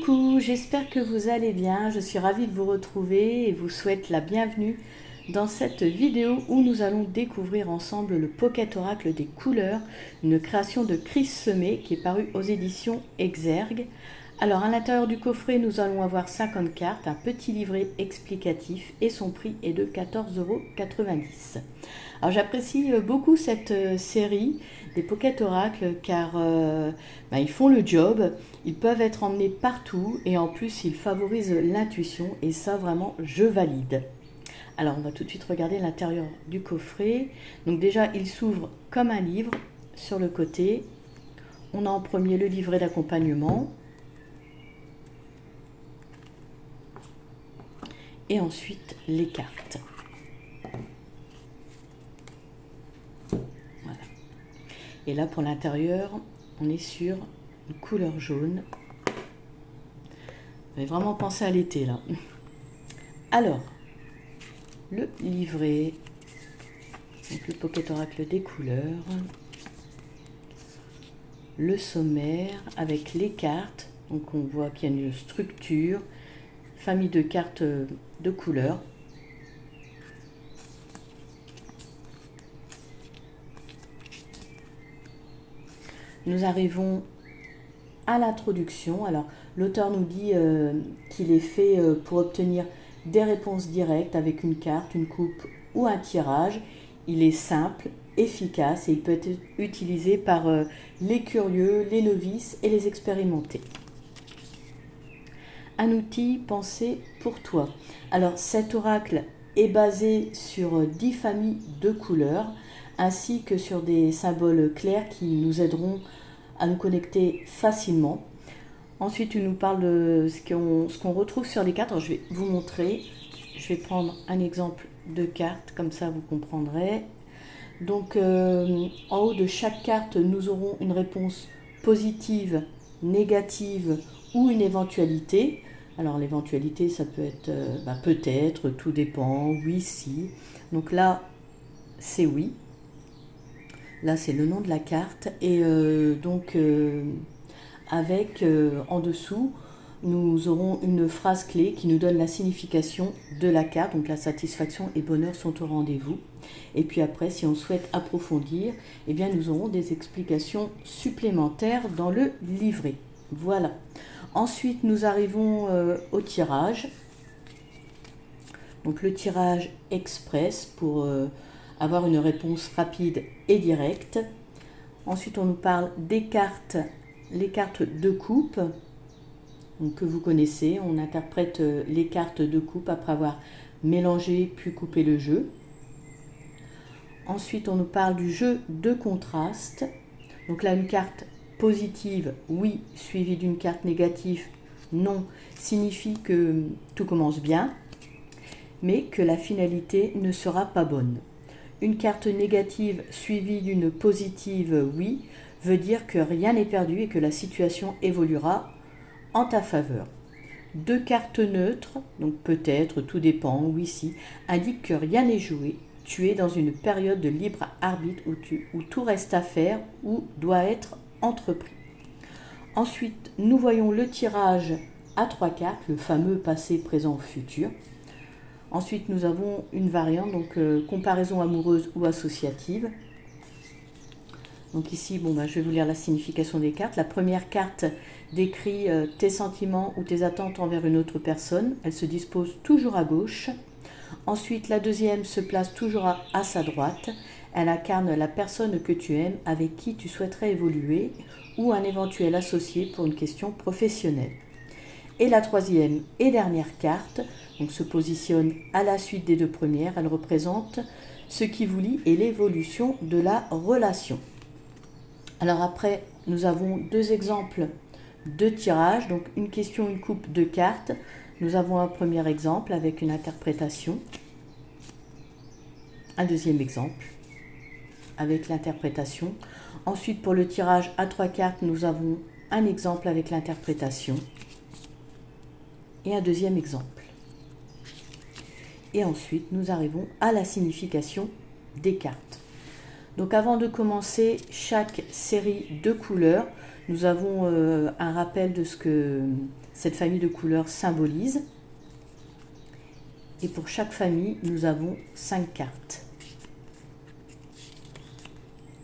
Coucou, j'espère que vous allez bien. Je suis ravie de vous retrouver et vous souhaite la bienvenue dans cette vidéo où nous allons découvrir ensemble le Pocket Oracle des couleurs, une création de Chris Semet qui est parue aux éditions Exergue. Alors à l'intérieur du coffret, nous allons avoir 50 cartes, un petit livret explicatif et son prix est de 14,90 €. Alors j'apprécie beaucoup cette série des Pocket Oracle car ils font le job, ils peuvent être emmenés partout et en plus ils favorisent l'intuition et ça vraiment je valide. Alors on va tout de suite regarder l'intérieur du coffret. Donc déjà il s'ouvre comme un livre sur le côté. On a en premier le livret d'accompagnement. Et ensuite les cartes. Voilà. Et là pour l'intérieur, on est sur une couleur jaune. Vous avez vraiment pensé à l'été là. Alors, le livret, donc le Pocket Oracle des couleurs, le sommaire avec les cartes. Donc on voit qu'il y a une structure, famille de cartes de couleurs. Nous arrivons à l'introduction. Alors, l'auteur nous dit qu'il est fait pour obtenir des réponses directes avec une carte, une coupe ou un tirage. Il est simple, efficace et il peut être utilisé par les curieux, les novices et les expérimentés. Un outil pensé pour toi. Alors, cet oracle est basé sur 10 familles de couleurs ainsi que sur des symboles clairs qui nous aideront à nous connecter facilement. Ensuite, il nous parle de ce qu'on retrouve sur les cartes. Alors, je vais vous montrer. Je vais prendre un exemple de carte, comme ça vous comprendrez. Donc, en haut de chaque carte, nous aurons une réponse positive, négative ou une éventualité. Alors, l'éventualité, ça peut être peut-être, tout dépend, oui, si. Donc là, c'est oui. Là, c'est le nom de la carte. Et avec en dessous, nous aurons une phrase clé qui nous donne la signification de la carte. Donc, la satisfaction et bonheur sont au rendez-vous. Et puis après, si on souhaite approfondir, eh bien, nous aurons des explications supplémentaires dans le livret. Voilà. Ensuite, nous arrivons au tirage. Donc, le tirage express pour avoir une réponse rapide et directe. Ensuite, on nous parle des cartes, les cartes de coupe, donc, que vous connaissez. On interprète les cartes de coupe après avoir mélangé puis coupé le jeu. Ensuite, on nous parle du jeu de contraste. Donc là, une carte positive, oui, suivie d'une carte négative, non, signifie que tout commence bien, mais que la finalité ne sera pas bonne. Une carte négative suivie d'une positive, oui, veut dire que rien n'est perdu et que la situation évoluera en ta faveur. Deux cartes neutres, donc peut-être, tout dépend, oui, si, indiquent que rien n'est joué. Tu es dans une période de libre arbitre où tout reste à faire ou doit être entrepris. Ensuite, nous voyons le tirage à 3 cartes, le fameux passé, présent, futur. Ensuite, nous avons une variante, donc comparaison amoureuse ou associative. Donc ici, je vais vous lire la signification des cartes. La première carte décrit tes sentiments ou tes attentes envers une autre personne. Elle se dispose toujours à gauche. Ensuite, la deuxième se place toujours à sa droite. Elle incarne la personne que tu aimes, avec qui tu souhaiterais évoluer, ou un éventuel associé pour une question professionnelle. Et la troisième et dernière carte donc, se positionne à la suite des deux premières. Elle représente ce qui vous lie et l'évolution de la relation. Alors après, nous avons deux exemples de tirage. Donc une question, une coupe, deux cartes. Nous avons un premier exemple avec une interprétation. Un deuxième exemple avec l'interprétation. Ensuite, pour le tirage à 3 cartes, nous avons un exemple avec l'interprétation. Et un deuxième exemple. Et ensuite, nous arrivons à la signification des cartes. Donc avant de commencer chaque série de couleurs, nous avons un rappel de ce que cette famille de couleurs symbolise. Et pour chaque famille, nous avons 5 cartes.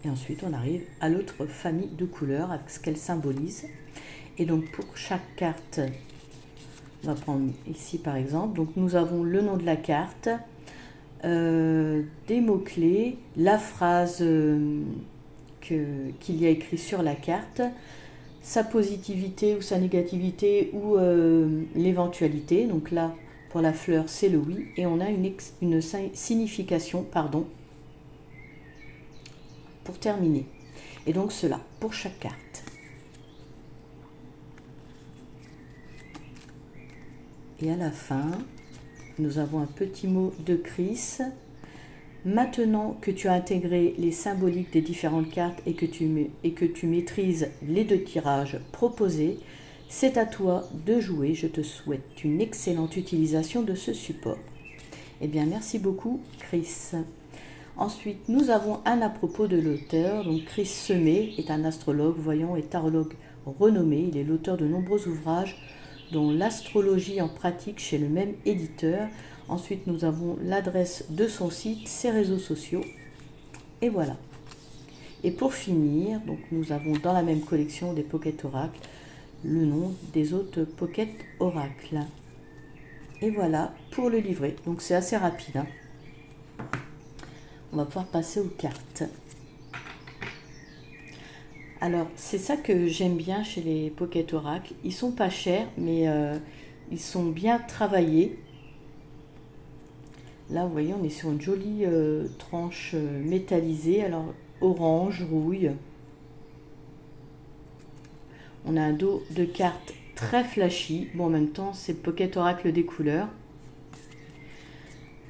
Et ensuite, on arrive à l'autre famille de couleurs, avec ce qu'elle symbolise. Et donc, pour chaque carte, on va prendre ici par exemple. Donc, nous avons le nom de la carte, des mots-clés, la phrase qu'il y a écrit sur la carte, sa positivité ou sa négativité ou l'éventualité. Donc là, pour la fleur, c'est le oui. Et on a une signification, pardon, pour terminer. Et donc cela, pour chaque carte. Et à la fin, nous avons un petit mot de Chris. Maintenant que tu as intégré les symboliques des différentes cartes et que tu maîtrises les 2 tirages proposés, c'est à toi de jouer. Je te souhaite une excellente utilisation de ce support. Eh bien, merci beaucoup, Chris. Ensuite, nous avons un à propos de l'auteur. Donc, Chris Semet est un astrologue, voyant et tarologue renommé. Il est l'auteur de nombreux ouvrages, dont l'astrologie en pratique chez le même éditeur. Ensuite, nous avons l'adresse de son site, ses réseaux sociaux. Et voilà. Et pour finir, donc nous avons dans la même collection des Pocket Oracles le nom des autres Pocket Oracles. Et voilà pour le livret. Donc c'est assez rapide. On va pouvoir passer aux cartes. Alors, c'est ça que j'aime bien chez les Pocket Oracles. Ils sont pas chers, mais ils sont bien travaillés. Là, vous voyez, on est sur une jolie tranche métallisée. Alors, orange, rouille. On a un dos de cartes très flashy. Bon, en même temps, c'est le Pocket Oracle des couleurs.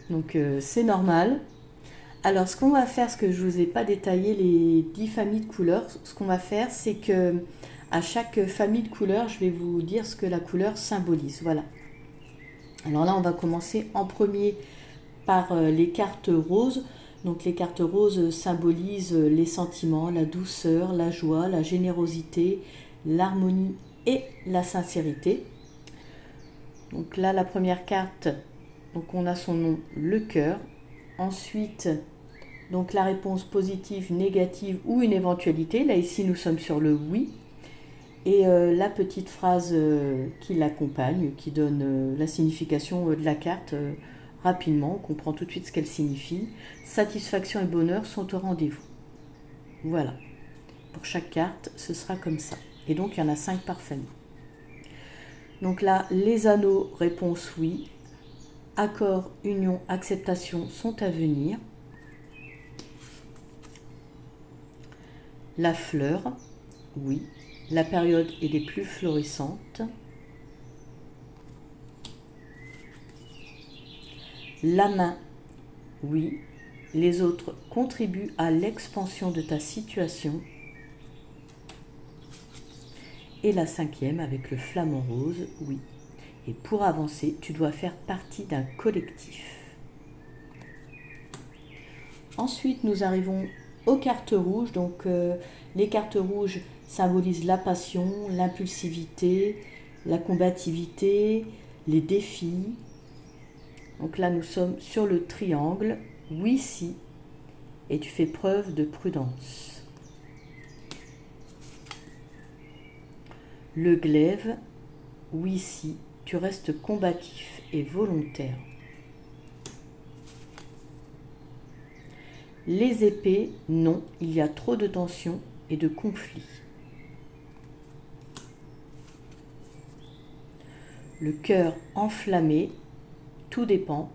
Donc, c'est normal. Alors, ce qu'on va faire, ce que je ne vous ai pas détaillé, les 10 familles de couleurs, ce qu'on va faire, c'est que à chaque famille de couleurs, je vais vous dire ce que la couleur symbolise. Voilà. Alors là, on va commencer en premier par les cartes roses. Donc, les cartes roses symbolisent les sentiments, la douceur, la joie, la générosité, l'harmonie et la sincérité. Donc là, la première carte, donc on a son nom, le cœur. Ensuite, donc la réponse positive, négative ou une éventualité. Là, ici, nous sommes sur le oui. Et la petite phrase qui l'accompagne, qui donne la signification de la carte rapidement. On comprend tout de suite ce qu'elle signifie. Satisfaction et bonheur sont au rendez-vous. Voilà. Pour chaque carte, ce sera comme ça. Et donc, il y en a 5 par famille. Donc là, les anneaux, réponse oui. Accord, union, acceptation sont à venir. La fleur, oui. La période est des plus florissantes. La main, oui. Les autres contribuent à l'expansion de ta situation. Et la 5e avec le flamant rose, oui. Et pour avancer, tu dois faire partie d'un collectif. Ensuite, nous arrivons aux cartes rouges. Donc, les cartes rouges symbolisent la passion, l'impulsivité, la combativité, les défis. Donc là, nous sommes sur le triangle, oui, si, et tu fais preuve de prudence. Le glaive, oui, si, tu restes combatif et volontaire. Les épées, non, il y a trop de tensions et de conflits. Le cœur enflammé, tout dépend.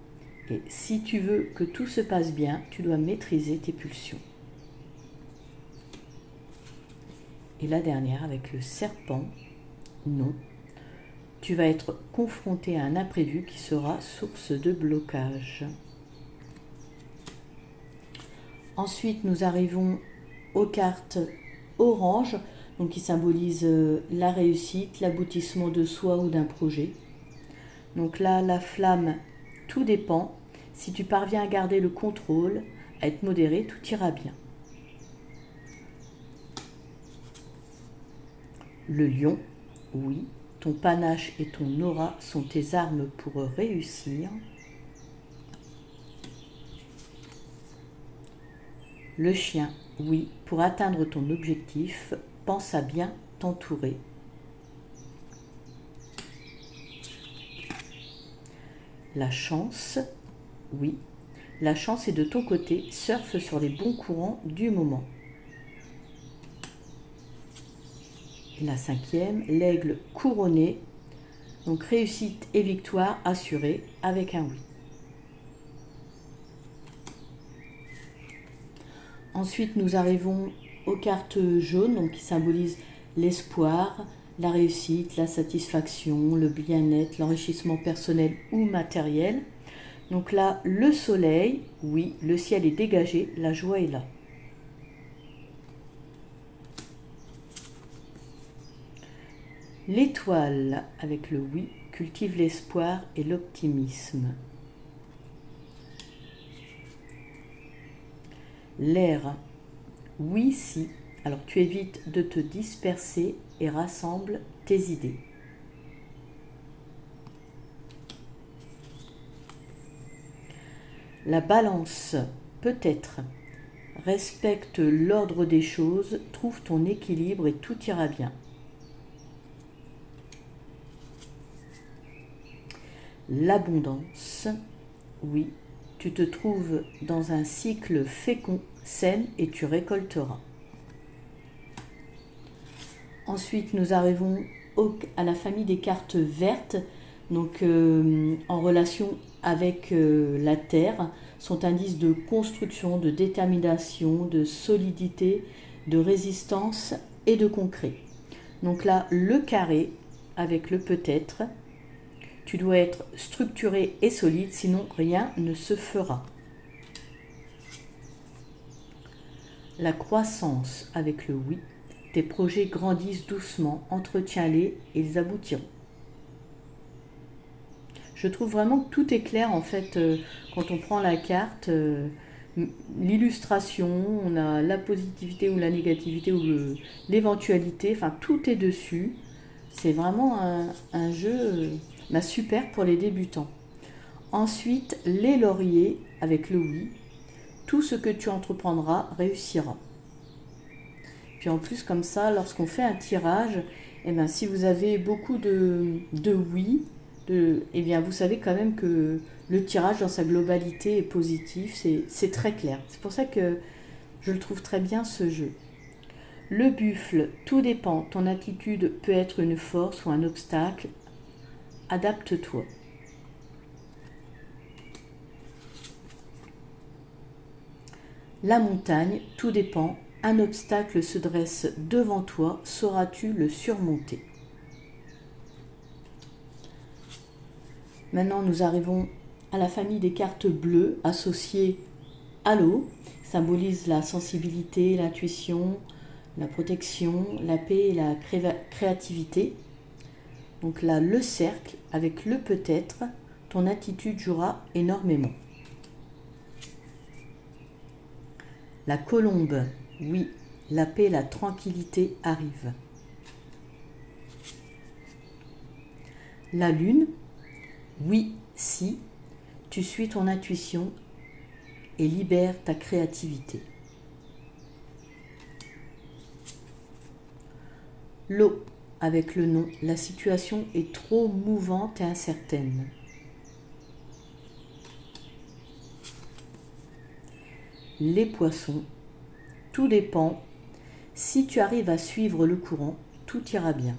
Et si tu veux que tout se passe bien, tu dois maîtriser tes pulsions. Et la dernière avec le serpent, non. Tu vas être confronté à un imprévu qui sera source de blocage. Ensuite, nous arrivons aux cartes orange, donc qui symbolisent la réussite, l'aboutissement de soi ou d'un projet. Donc là, la flamme, tout dépend. Si tu parviens à garder le contrôle, à être modéré, tout ira bien. Le lion, oui, ton panache et ton aura sont tes armes pour réussir. Le chien, oui, pour atteindre ton objectif, pense à bien t'entourer. La chance, oui, la chance est de ton côté, surfe sur les bons courants du moment. Et la cinquième, l'aigle couronné, donc réussite et victoire assurée avec un oui. Ensuite, nous arrivons aux cartes jaunes, donc qui symbolisent l'espoir, la réussite, la satisfaction, le bien-être, l'enrichissement personnel ou matériel. Donc là, le soleil, oui, le ciel est dégagé, la joie est là. L'étoile, avec le oui, cultive l'espoir et l'optimisme. L'air, oui, si, alors tu évites de te disperser et rassemble tes idées. La balance, peut-être. Respecte l'ordre des choses, trouve ton équilibre et tout ira bien. L'abondance, oui, tu te trouves dans un cycle fécond, sème et tu récolteras. Ensuite, nous arrivons à la famille des cartes vertes, donc en relation avec la terre, sont indices de construction, de détermination, de solidité, de résistance et de concret. Donc là, le carré avec le peut-être, tu dois être structuré et solide, sinon rien ne se fera. La croissance avec le oui, tes projets grandissent doucement, entretiens-les et ils aboutiront. Je trouve vraiment que tout est clair en fait quand on prend la carte. L'illustration, on a la positivité ou la négativité ou l'éventualité, enfin tout est dessus. C'est vraiment un jeu super pour les débutants. Ensuite, les lauriers avec le oui. Tout ce que tu entreprendras réussira. Puis en plus, comme ça, lorsqu'on fait un tirage, eh bien, si vous avez beaucoup de oui, eh bien, vous savez quand même que le tirage dans sa globalité est positif, c'est très clair. C'est pour ça que je le trouve très bien ce jeu. Le buffle, tout dépend, ton attitude peut être une force ou un obstacle, adapte-toi. La montagne, tout dépend, un obstacle se dresse devant toi, sauras-tu le surmonter? Maintenant, nous arrivons à la famille des cartes bleues associées à l'eau, symbolise la sensibilité, l'intuition, la protection, la paix et la créativité. Donc là, le cercle avec le peut-être, ton attitude jouera énormément. La colombe, oui, la paix et la tranquillité arrivent. La lune, oui, si, tu suis ton intuition et libère ta créativité. L'eau, avec le nom, la situation est trop mouvante et incertaine. Les poissons, tout dépend. Si tu arrives à suivre le courant, tout ira bien.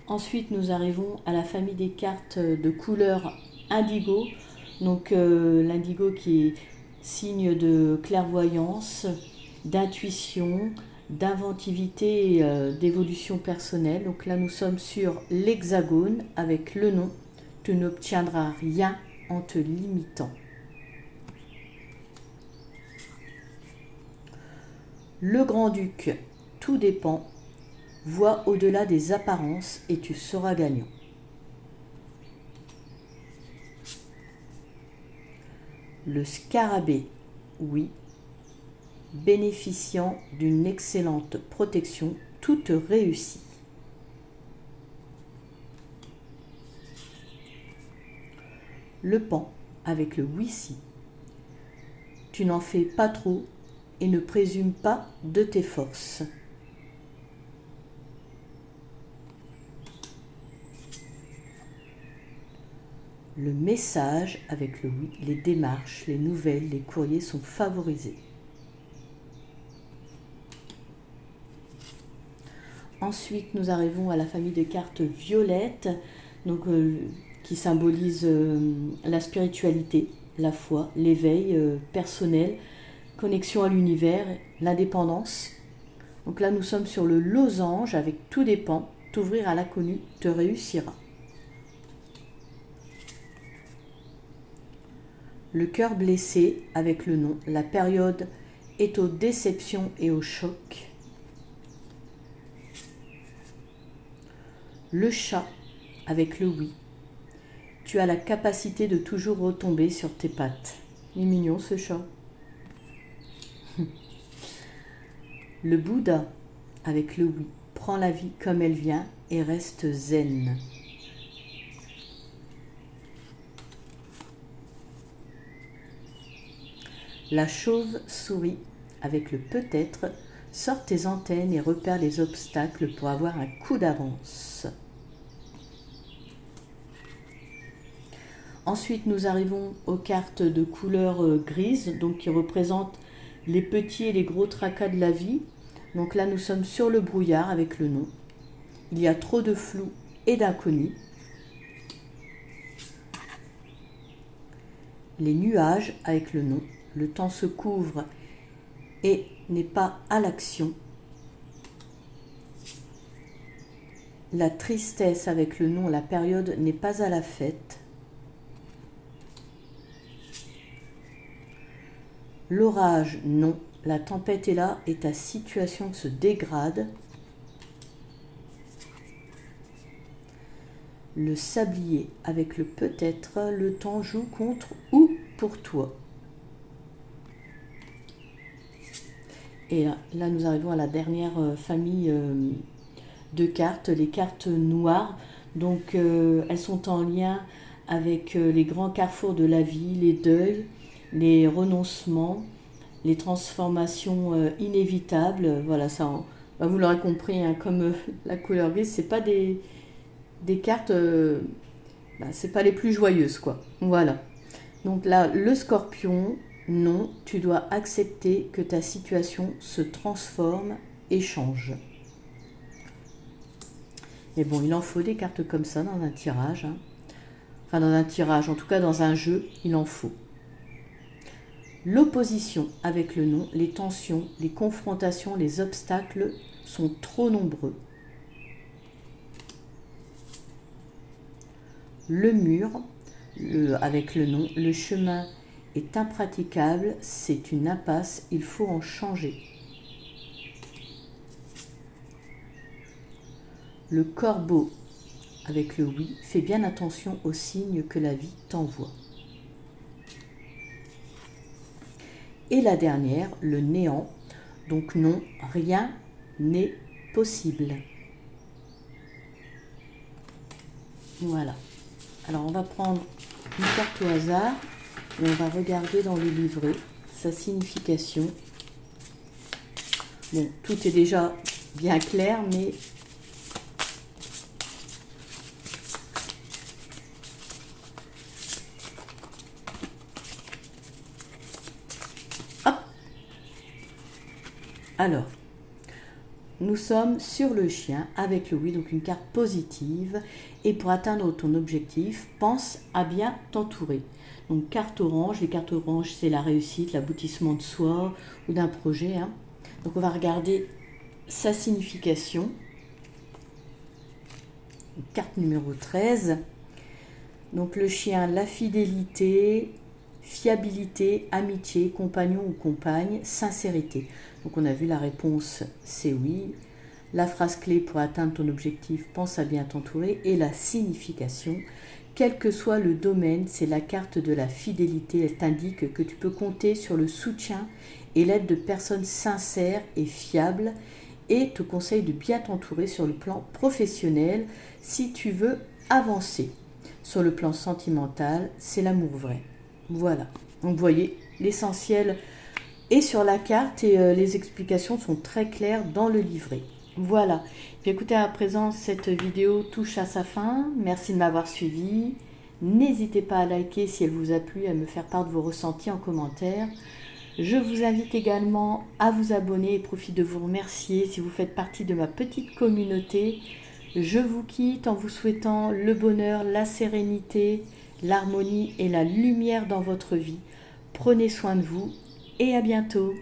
Ensuite, nous arrivons à la famille des cartes de couleur indigo. Donc l'indigo qui est signe de clairvoyance, d'intuition, d'inventivité et d'évolution personnelle. Donc là, nous sommes sur l'hexagone avec le nom. Tu n'obtiendras rien en te limitant. Le grand-duc, tout dépend. Vois au-delà des apparences et tu seras gagnant. Le scarabée, oui. bénéficiant d'une excellente protection, toute réussie. Le pan avec le oui si. Tu n'en fais pas trop et ne présume pas de tes forces. Le message avec le oui, les démarches, les nouvelles, les courriers sont favorisés. Ensuite, nous arrivons à la famille de cartes violettes, donc, qui symbolise la spiritualité, la foi, l'éveil personnel, connexion à l'univers, l'indépendance. Donc là, nous sommes sur le losange avec tout dépend, t'ouvrir à l'inconnu te réussira. Le cœur blessé avec le non, la période est aux déceptions et au choc. Le chat avec le oui. Tu as la capacité de toujours retomber sur tes pattes. Il est mignon ce chat. Le Bouddha avec le oui. Prends la vie comme elle vient et reste zen. La chauve-souris avec le peut-être. Sors tes antennes et repère les obstacles pour avoir un coup d'avance. Ensuite, nous arrivons aux cartes de couleur grise, donc qui représentent les petits et les gros tracas de la vie. Donc là, nous sommes sur le brouillard avec le non. Il y a trop de flou et d'inconnu. Les nuages avec le non. Le temps se couvre et n'est pas à l'action. La tristesse avec le non. La période n'est pas à la fête. L'orage, non. La tempête est là et ta situation se dégrade. Le sablier avec le peut-être, le temps joue contre ou pour toi. Et là, nous arrivons à la dernière famille de cartes, les cartes noires. Donc, elles sont en lien avec les grands carrefours de la vie, les deuils, les renoncements, les transformations inévitables. Voilà, ça, vous l'aurez compris, hein, comme la couleur grise, c'est pas des cartes, c'est pas les plus joyeuses, quoi. Voilà. Donc là, le scorpion, non, tu dois accepter que ta situation se transforme et change. Mais bon, il en faut des cartes comme ça dans un tirage. Hein. Enfin, dans un tirage, en tout cas dans un jeu, il en faut. L'opposition avec le non, les tensions, les confrontations, les obstacles sont trop nombreux. Le mur, avec le non, le chemin est impraticable, c'est une impasse, il faut en changer. Le corbeau, avec le oui, fais bien attention aux signes que la vie t'envoie. Et la dernière, le néant, donc non, rien n'est possible. Voilà. Alors on va prendre une carte au hasard et on va regarder dans le livret sa signification. Bon, tout est déjà bien clair, mais hop. Alors, nous sommes sur le chien avec le oui, donc une carte positive. Et pour atteindre ton objectif, pense à bien t'entourer. Donc carte orange, les cartes oranges, c'est la réussite, l'aboutissement de soi ou d'un projet. Hein. Donc on va regarder sa signification. Carte numéro 13. Donc le chien, la fidélité, fiabilité, amitié, compagnon ou compagne, sincérité. Donc on a vu la réponse, c'est oui. La phrase clé pour atteindre ton objectif, pense à bien t'entourer. Et la signification, quel que soit le domaine, c'est la carte de la fidélité. Elle t'indique que tu peux compter sur le soutien et l'aide de personnes sincères et fiables et te conseille de bien t'entourer sur le plan professionnel si tu veux avancer. Sur le plan sentimental, c'est l'amour vrai. Voilà. Donc vous voyez, l'essentiel est sur la carte et les explications sont très claires dans le livret. Voilà. Écoutez, à présent, cette vidéo touche à sa fin. Merci de m'avoir suivi. N'hésitez pas à liker si elle vous a plu, à me faire part de vos ressentis en commentaire. Je vous invite également à vous abonner et profite de vous remercier si vous faites partie de ma petite communauté. Je vous quitte en vous souhaitant le bonheur, la sérénité, l'harmonie et la lumière dans votre vie. Prenez soin de vous et à bientôt.